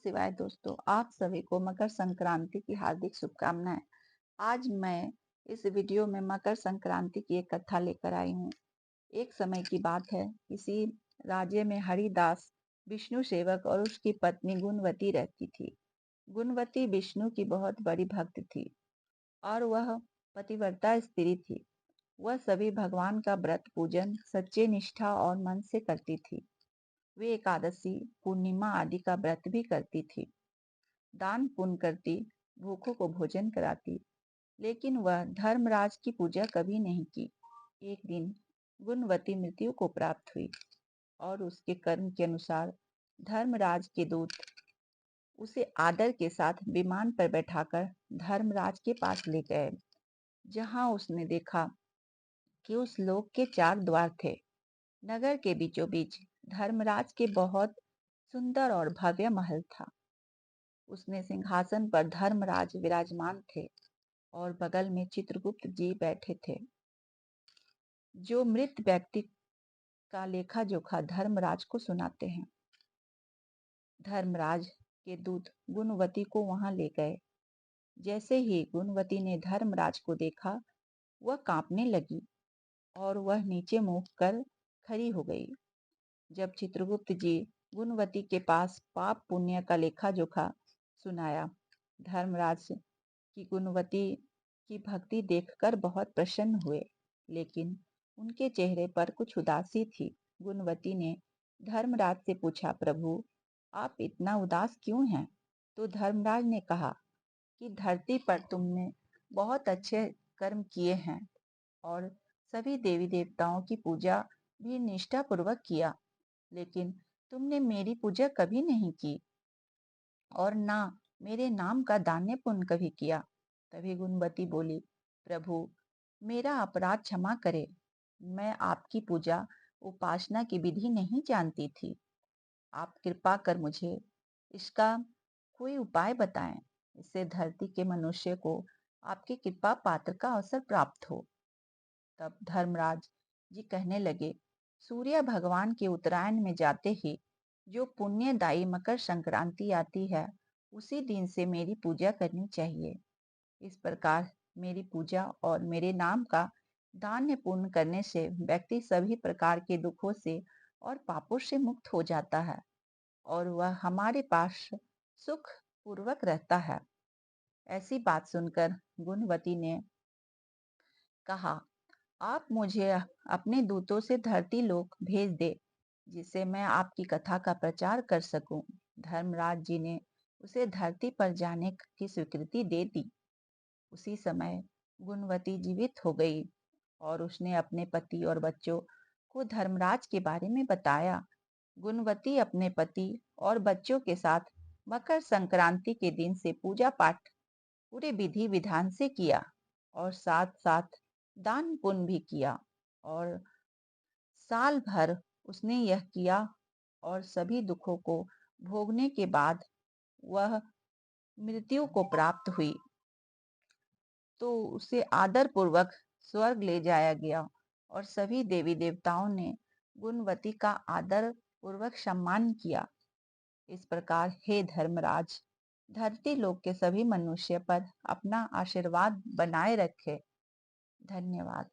सिवाय दोस्तों, आप सभी को मकर संक्रांति की हार्दिक शुभकामनाएं। आज मैं इस वीडियो में मकर संक्रांति की एक कथा लेकर आई हूँ। एक समय की बात है, किसी राज्य में हरिदास विष्णु सेवक और उसकी पत्नी गुणवती रहती थी। गुणवती विष्णु की बहुत बड़ी भक्त थी और वह पतिव्रता स्त्री थी। वह सभी भगवान का व्रत पूजन सच्चे निष्ठा और मन से करती थी। वे एकादशी, पूर्णिमा आदि का व्रत भी करती थी, दान पुण्य करती, भूखों को भोजन कराती, लेकिन वह धर्मराज की पूजा कभी नहीं की। एक दिन गुणवती मृत्यु को प्राप्त हुई और उसके कर्म के अनुसार धर्मराज के दूत उसे आदर के साथ विमान पर बैठाकर धर्मराज के पास ले गए, जहां उसने देखा कि उस लोक के 4 द्वार थे। नगर के बीचों बीच धर्मराज के बहुत सुंदर और भव्य महल था। उसने सिंहासन पर धर्मराज विराजमान थे और बगल में चित्रगुप्त जी बैठे थे, जो मृत व्यक्ति का लेखा जोखा धर्मराज को सुनाते हैं। धर्मराज के दूत गुणवती को वहां ले गए। जैसे ही गुणवती ने धर्मराज को देखा, वह कांपने लगी और वह नीचे मुंह कर खड़ी हो गई। जब चित्रगुप्त जी गुणवती के पास पाप पुण्य का लेखा जोखा सुनाया, धर्मराज की गुणवती की भक्ति देखकर बहुत प्रसन्न हुए, लेकिन उनके चेहरे पर कुछ उदासी थी। गुणवती ने धर्मराज से पूछा, प्रभु, आप इतना उदास क्यों हैं? तो धर्मराज ने कहा कि धरती पर तुमने बहुत अच्छे कर्म किए हैं और सभी देवी देवताओं की पूजा भी निष्ठा पूर्वक किया, लेकिन तुमने मेरी पूजा कभी नहीं की और ना मेरे नाम का दान्य पुण्य कभी किया। तभी गुणवती बोली, प्रभु, मेरा अपराध क्षमा करे। मैं आपकी पूजा उपासना की विधि नहीं जानती थी। आप कृपा कर मुझे इसका कोई उपाय बताएं, इससे धरती के मनुष्य को आपकी कृपा पात्र का अवसर प्राप्त हो। तब धर्मराज जी कहने लगे, सूर्य भगवान के उत्तरायण में जाते ही जो पुण्यदायी मकर संक्रांति आती है, उसी दिन से मेरी पूजा करनी चाहिए। इस प्रकार मेरी पूजा और मेरे नाम का दान पुण्य करने से व्यक्ति सभी प्रकार के दुखों से और पापों से मुक्त हो जाता है और वह हमारे पास सुख पूर्वक रहता है। ऐसी बात सुनकर गुणवती ने कहा, आप मुझे अपने दूतों से धरती लोक भेज दे, जिससे मैं आपकी कथा का प्रचार कर सकूं। धर्मराज जी ने उसे धरती पर जाने की स्वीकृति दे दी। उसी समय गुणवती जीवित हो गई और उसने अपने पति और बच्चों को धर्मराज के बारे में बताया। गुणवती अपने पति और बच्चों के साथ मकर संक्रांति के दिन से पूजा पाठ पूरे विधि विधान से किया और साथ साथ दान पुण्य भी किया और साल भर उसने यह किया और सभी दुखों को भोगने के बाद वह मृत्यु को प्राप्त हुई, तो उसे आदर पूर्वक स्वर्ग ले जाया गया और सभी देवी देवताओं ने गुणवती का आदर पूर्वक सम्मान किया। इस प्रकार हे धर्मराज, धरती लोक के सभी मनुष्य पर अपना आशीर्वाद बनाए रखे। धन्यवाद।